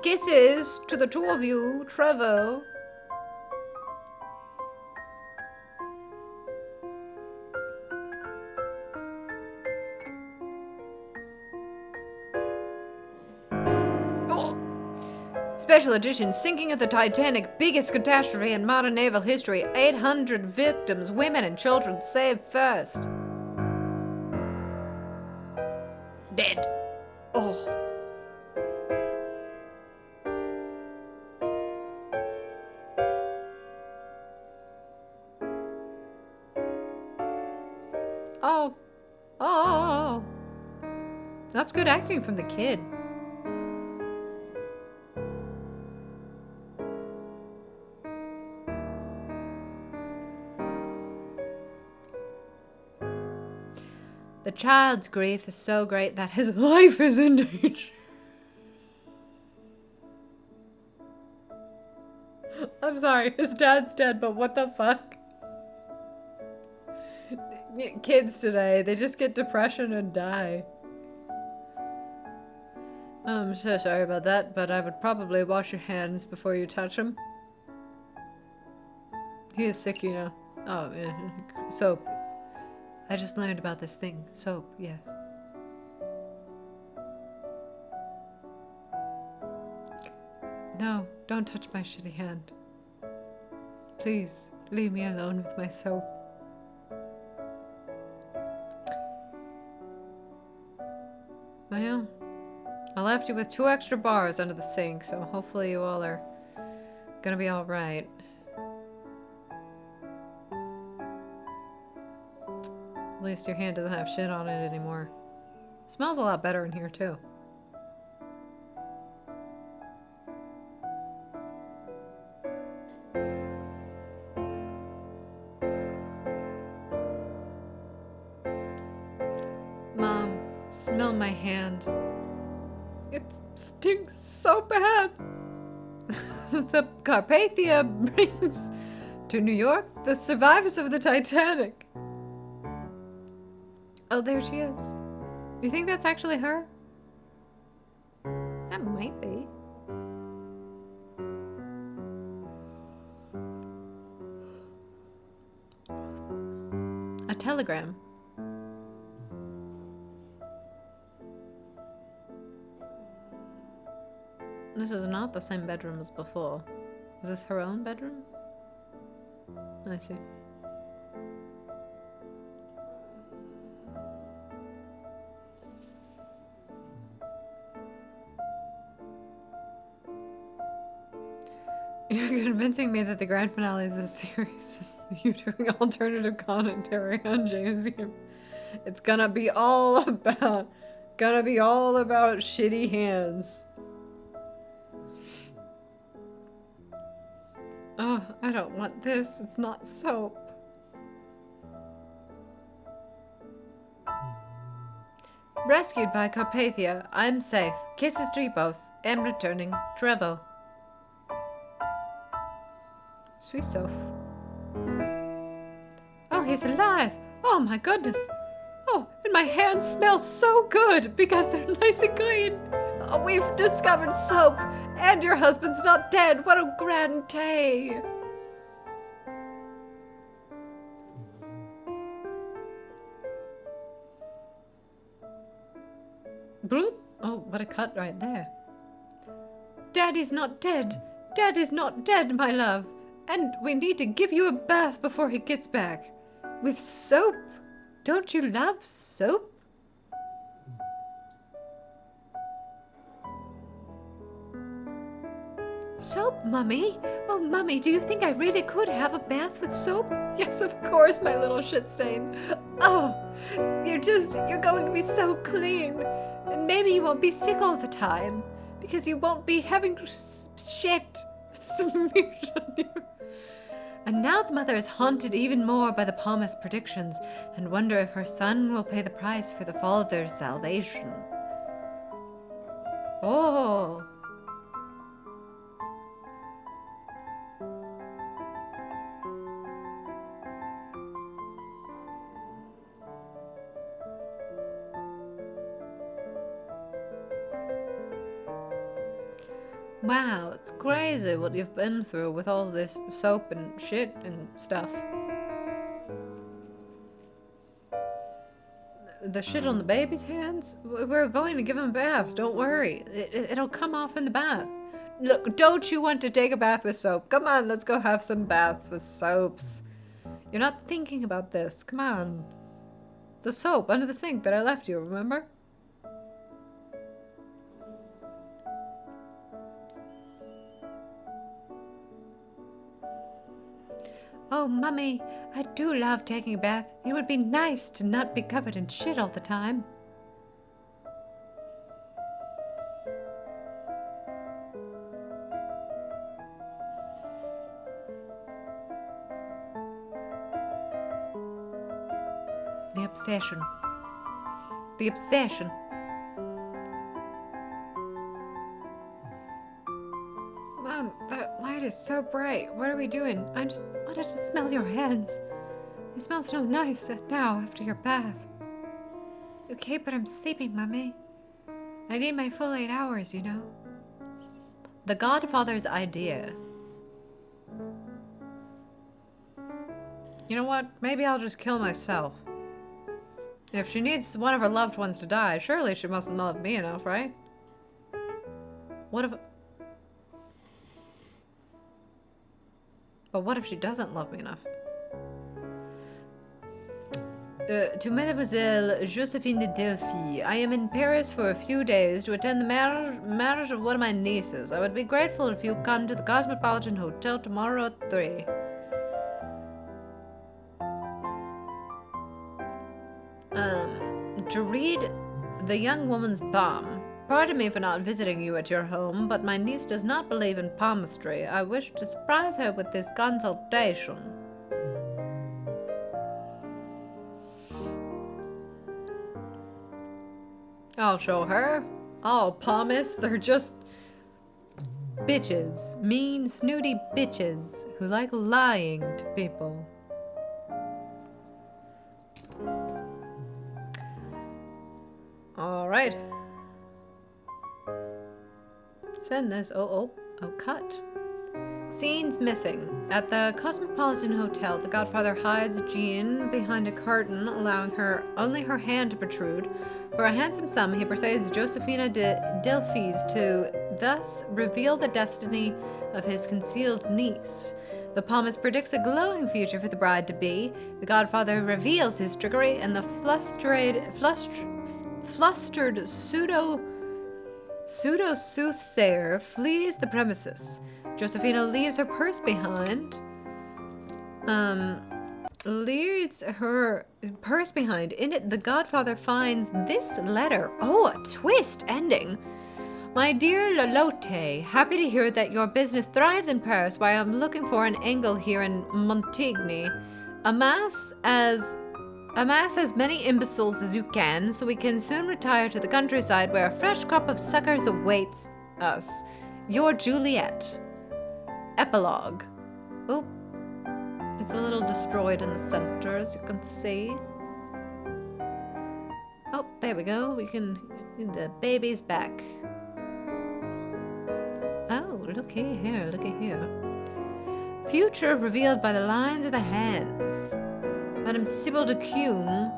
Kisses to the two of you, Trevor. Special edition, sinking of the Titanic, biggest catastrophe in modern naval history. 800 victims, women and children saved first. Dead. Oh. Oh. Oh. That's good acting from the kid. The child's grief is so great that his life is in danger. I'm sorry, his dad's dead, but what the fuck? Kids today, they just get depression and die. I'm so sorry about that, but I would probably wash your hands before you touch them. He is sick, you know. Oh, yeah. Soap. I just learned about this thing. Soap, yes. No, don't touch my shitty hand. Please, leave me alone with my soap. Well, I left you with 2 extra bars under the sink, so hopefully you all are gonna be alright. At least your hand doesn't have shit on it anymore. Smells a lot better in here, too. Mom, smell my hand. It stinks so bad. The Carpathia brings to New York the survivors of the Titanic. Oh, there she is. You think that's actually her? That might be. A telegram. This is not the same bedroom as before. Is this her own bedroom? I see. You're convincing me that the grand finale is a series. You doing alternative commentary on James Game. It's gonna be all about shitty hands. Oh, I don't want this. It's not soap. Rescued by Carpathia. I'm safe. Kisses to you both. Am returning. Trevo. Sweet Soph. Oh, he's alive. Oh my goodness. Oh, and my hands smell so good because they're nice and clean. Oh, we've discovered soap. And your husband's not dead. What a grand day. Bloop. Oh, what a cut right there. Daddy's not dead. Daddy's not dead, my love. And we need to give you a bath before he gets back. With soap. Don't you love soap? Soap, Mummy? Oh, Mummy, do you think I really could have a bath with soap? Yes, of course, my little shit stain. Oh, you're going to be so clean. And maybe you won't be sick all the time. Because you won't be having shit smeared on you. And now the mother is haunted even more by the palmist's predictions and wonder if her son will pay the price for the father's salvation. Oh. Wow, it's crazy what you've been through with all this soap and shit and stuff. The shit on the baby's hands? We're going to give him a bath, don't worry. It'll come off in the bath. Look, don't you want to take a bath with soap? Come on, let's go have some baths with soaps. You're not thinking about this, come on. The soap under the sink that I left you, remember? Oh, Mummy, I do love taking a bath. It would be nice to not be covered in shit all the time. The obsession. The obsession. Mom, that light is so bright. What are we doing? I just wanted to smell your hands. They smell so nice now after your bath. Okay, but I'm sleeping, Mummy. I need my full 8 hours, you know. The Godfather's idea. You know what? Maybe I'll just kill myself. If she needs one of her loved ones to die, surely she must love me enough, right? What if... But what if she doesn't love me enough? To Mademoiselle Josephine de Delphi. I am in Paris for a few days to attend the marriage of one of my nieces. I would be grateful if you come to the Cosmopolitan Hotel tomorrow at 3. To read the young woman's palm. Pardon me for not visiting you at your home, but my niece does not believe in palmistry. I wish to surprise her with this consultation. I'll show her. All palmists are just bitches. Mean, snooty bitches who like lying to people. All right. Send this. Oh, cut. Scenes missing. At the Cosmopolitan Hotel, the Godfather hides Jean behind a curtain, allowing only her hand to protrude. For a handsome sum, he persuades Josephina de Delphis to thus reveal the destiny of his concealed niece. The palmist predicts a glowing future for the bride-to-be. The Godfather reveals his trickery, and the flustered pseudo-soothsayer flees the premises. Josephina leaves her purse behind. Leaves her purse behind. In it, the Godfather finds this letter. Oh, a twist ending. My dear Lalotte, happy to hear that your business thrives in Paris while I'm looking for an angle here in Montigny. Amass as many imbeciles as you can, so we can soon retire to the countryside where a fresh crop of suckers awaits us. Your Juliet. Epilogue. Oh, it's a little destroyed in the center, as you can see. Oh, there we go. The baby's back. Oh, looky here, looky here. Future revealed by the lines of the hands. Madame Sybil de Cume.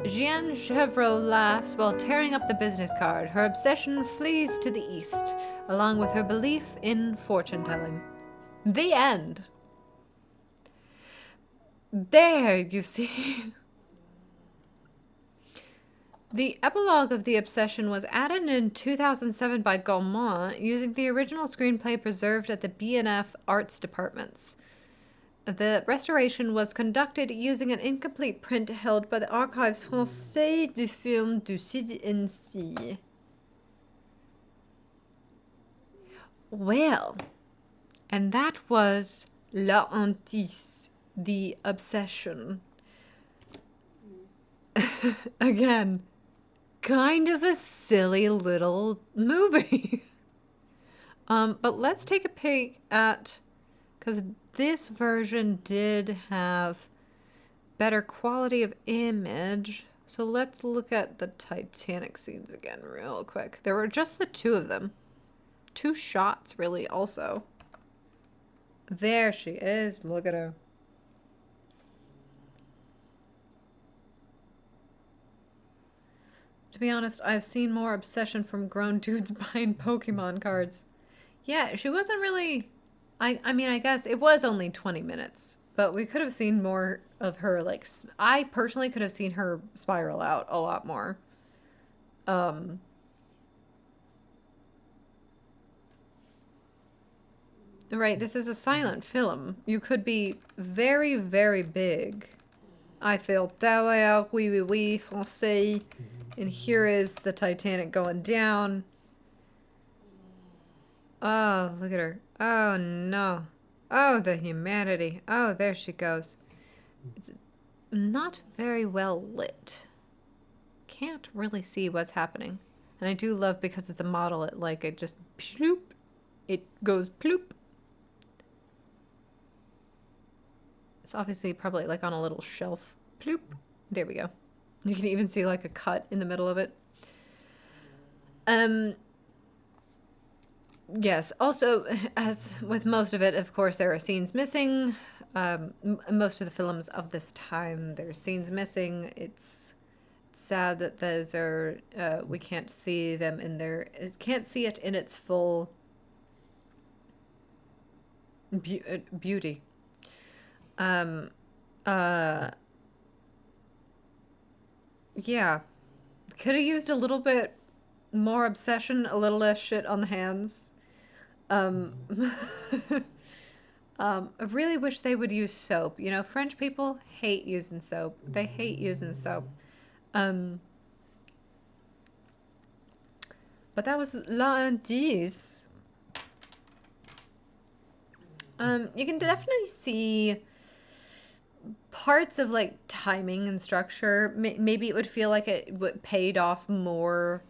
Jeanne Chevreau laughs while tearing up the business card. Her obsession flees to the east, along with her belief in fortune-telling. The end. There, you see. The epilogue of The Obsession was added in 2007 by Gaumont, using the original screenplay preserved at the B&F Arts Departments. The restoration was conducted using an incomplete print held by the Archives Français du Film du CNC. Well, and that was La Hantise, The Obsession. Again, kind of a silly little movie. But let's take a peek at, because this version did have better quality of image. So let's look at the Titanic scenes again real quick. There were just the 2 of them. 2 shots, really, also. There she is. Look at her. To be honest, I've seen more obsession from grown dudes buying Pokemon cards. Yeah, she wasn't really... I mean, I guess it was only 20 minutes, but we could have seen more of her, like... I personally could have seen her spiral out a lot more. Right, this is a silent film. You could be very, very big. I feel derrière, oui, oui, oui, français. And here is the Titanic going down. Oh, look at her. Oh, no. Oh, the humanity. Oh, there she goes. It's not very well lit. Can't really see what's happening. And I do love, because it's a model, it just ploop. It goes ploop. It's obviously probably like on a little shelf. Ploop. There we go. You can even see like a cut in the middle of it. Yes. Also, as with most of it, of course, there are scenes missing. Most of the films of this time, there's scenes missing. It's sad that those are we can't see them in their can't see it in its full beauty. Um, uh, yeah, could have used a little bit more obsession, a little less shit on the hands. Um, I really wish they would use soap. You know, French people hate using soap. They hate using soap. Um, but that was La Hantise. You can definitely see parts of like timing and structure. Maybe it would feel like it would paid off more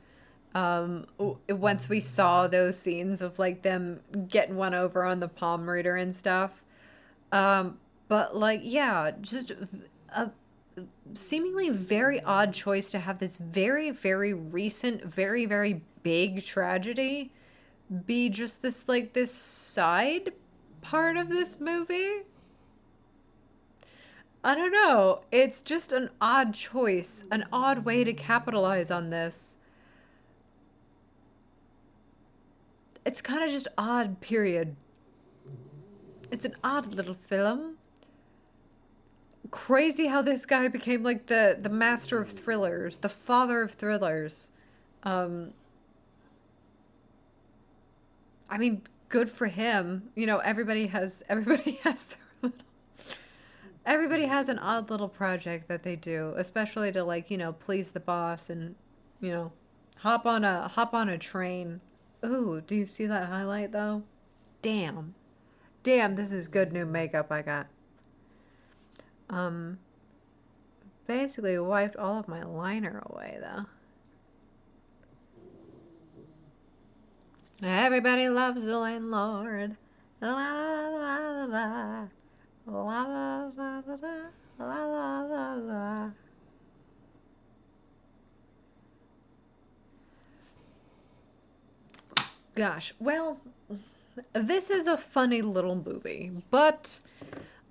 once we saw those scenes of like them getting one over on the palm reader and stuff. But like, yeah, just a seemingly very odd choice to have this very, very recent, very, very big tragedy be just this like this side part of this movie. I don't know. It's just an odd choice, an odd way to capitalize on this. It's kind of just odd, period. It's an odd little film. Crazy how this guy became like the master of thrillers, the father of thrillers. Um I mean, good for him. You know, everybody has their little, everybody has an odd little project that they do, especially to like, you know, please the boss and, you know, hop on a train. Ooh, do you see that highlight though? Damn. Damn, this is good new makeup I got. Um Basically wiped all of my liner away though. Everybody loves the landlord. La la la la la la la la la la la la. Gosh, well, this is a funny little movie, but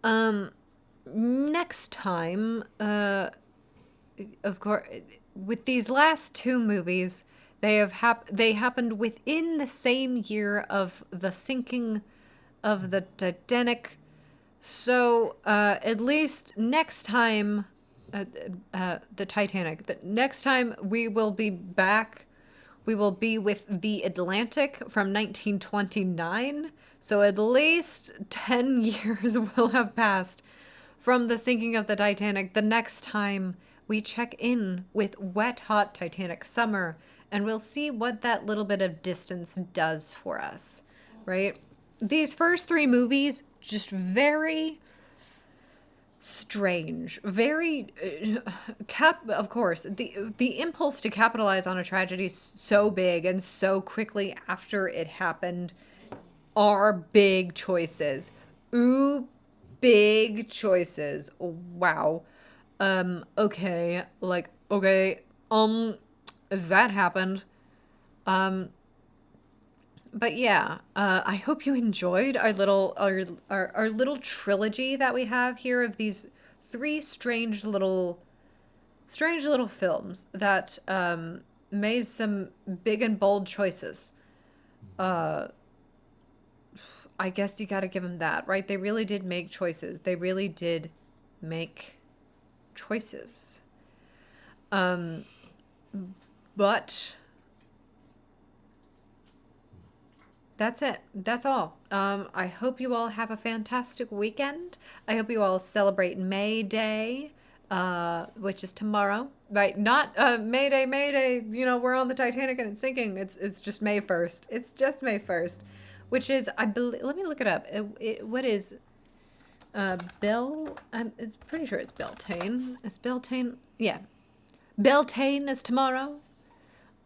um, next time, of course, with these last two movies, they happened within the same year of the sinking of the Titanic. So at least next time, the Titanic. The next time we will be back, we will be with the Atlantic from 1929. So at least 10 years will have passed from the sinking of the Titanic the next time we check in with Wet Hot Titanic Summer, and we'll see what that little bit of distance does for us, right? These first three movies, just very strange, very of course, the impulse to capitalize on a tragedy so big and so quickly after it happened are big choices. Ooh, big choices. Wow. Okay, like, okay, that happened. Um, but yeah, I hope you enjoyed our little trilogy that we have here of these three strange little films that made some big and bold choices. Uh, I guess you got to give them that, right? They really did make choices. They really did make choices. Um, but that's it. That's all. I hope you all have a fantastic weekend. I hope you all celebrate May Day, which is tomorrow, right? Not May Day, May Day. You know, we're on the Titanic and it's sinking. It's just May 1st. It's just May 1st, which is I believe. Let me look it up. What is I'm it's pretty sure it's Beltane. Is Beltane? Yeah, Beltane is tomorrow.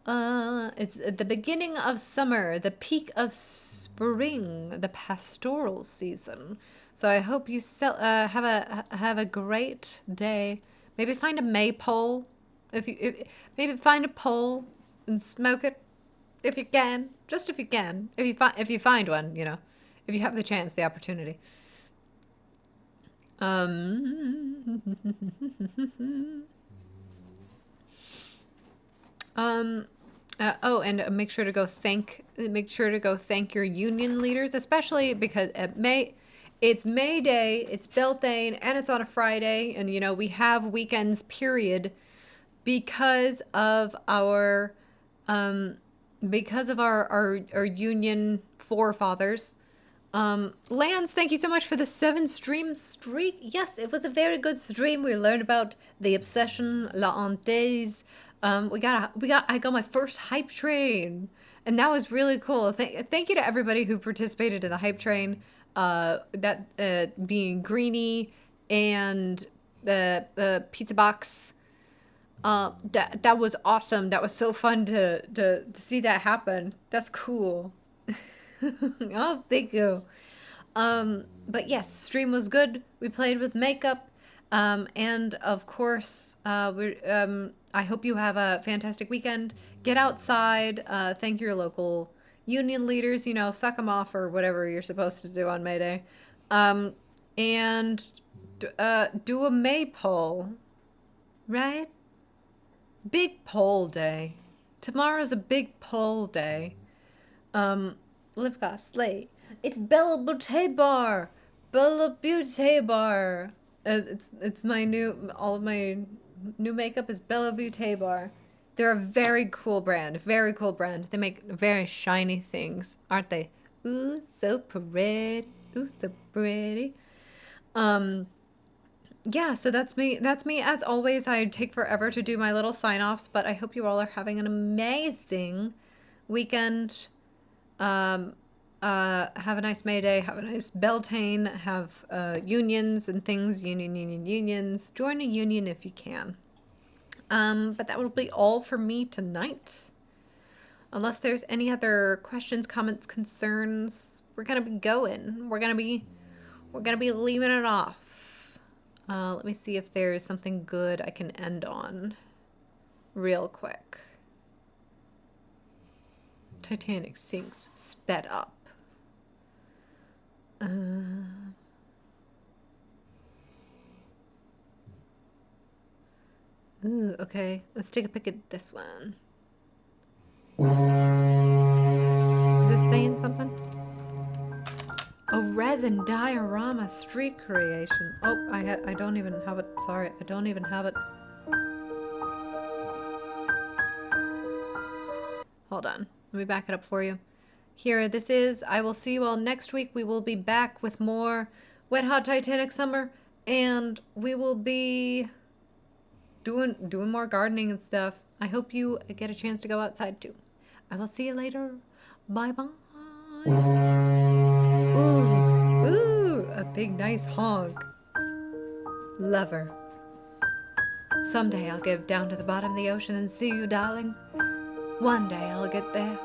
It's the beginning of summer, the peak of spring, the pastoral season. So I hope you have a great day. Maybe find a maypole. Maybe find a pole and smoke it. If you can. Just if you can. If you find one, you know. If you have the chance, the opportunity. Oh, and make sure to go thank your union leaders, especially because it's May Day, it's Beltane, and it's on a Friday, and you know we have weekends. Period, because of our our union forefathers. Lance, thank you so much for the 7-stream streak. Yes, it was a very good stream. We learned about the obsession, la hantise. I got my first hype train, and that was really cool. Thank you to everybody who participated in the hype train. Being Greenie and the pizza box. That was awesome. That was so fun to see that happen. That's cool. Oh, thank you. But yes, stream was good. We played with makeup. And of course, I hope you have a fantastic weekend. Get outside. Thank your local union leaders. You know, suck them off or whatever you're supposed to do on May Day. And do a maypole. Right? Big pole day. Tomorrow's a big pole day. Lipka, slay. It's Bella Butte Bar. Bella Butte Bar. It's all of my new makeup is Bella Butte Bar. They're a very cool brand. Very cool brand. They make very shiny things, aren't they? Ooh, so pretty. Ooh, so pretty. Yeah, so that's me. That's me. As always, I take forever to do my little sign-offs, but I hope you all are having an amazing weekend. Have a nice May Day. Have a nice Beltane. Have unions and things. Unions. Join a union if you can. But that will be all for me tonight. Unless there's any other questions, comments, concerns, we're gonna be going. We're gonna be leaving it off. Let me see if there's something good I can end on real quick. Titanic sinks, sped up. Ooh, okay. Let's take a pick at this one. Is this saying something? A resin diorama street creation. Oh, I don't even have it. Sorry, I don't even have it. Hold on. Let me back it up for you. Here, this is. I will see you all next week. We will be back with more Wet Hot Titanic Summer, and we will be doing more gardening and stuff. I hope you get a chance to go outside too. I will see you later. Bye bye. Ooh, a big nice honk. Lover. Someday I'll get down to the bottom of the ocean and see you, darling. One day I'll get there.